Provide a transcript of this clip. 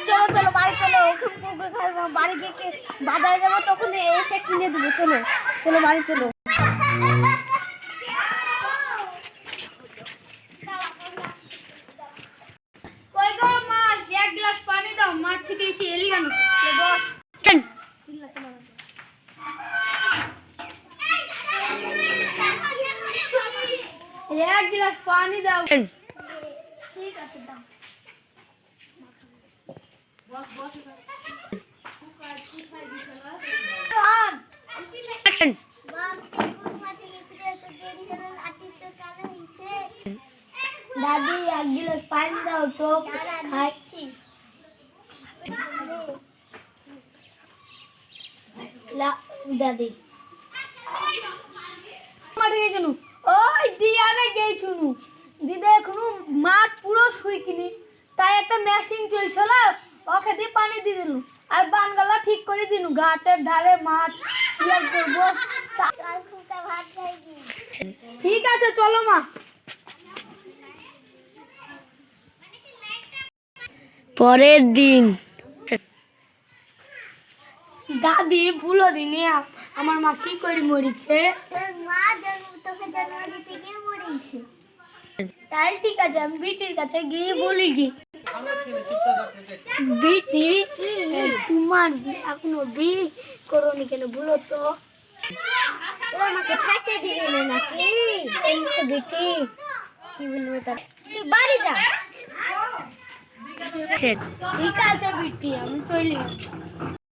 চলো চলো বাড়ি চলো, বাড়ি গিয়ে বাজারে যাবো, তখন এসে কিনে দেবো। চলো চলো বাড়ি চলো। কই গো মা, এক গ্লাস পানি দাও। মাঠ থেকে এসে এলি কেন? বস। এক গ্লাস পানি দাও। ঠিক আছে দাও। দাদি এক গ্লাস পানি দাও তো, খাচ্ছি। দাদি ওই দিয়ারে গেছুনু দিদা এখনো মাঠ পুরো শুই কিনি, তাই একটা মেশিন চলছিল, ওকে দিয়ে পানি দিয়ে দিলু আর বানগালা ঠিক করে দিনু। ঘাটের ধারে মাঠ ক্লিয়ার করবো। ঠিক আছে চলো মা। পরের দিন দাদি ভুলো দিনে আমার মা কি করে মরিছে। তাই ঠিক আছে, আমি বিটির কাছে গিয়ে বলি কি, বিটি তোমার এখনো বিয়ে করোনি কেন বলো তো? তোরা আমাকে থাকতে দিবি না নাকি? বিটি কি বলবো তার, তুই বাড়ি যা। ঠিক আছে বিটি, আমি চলি।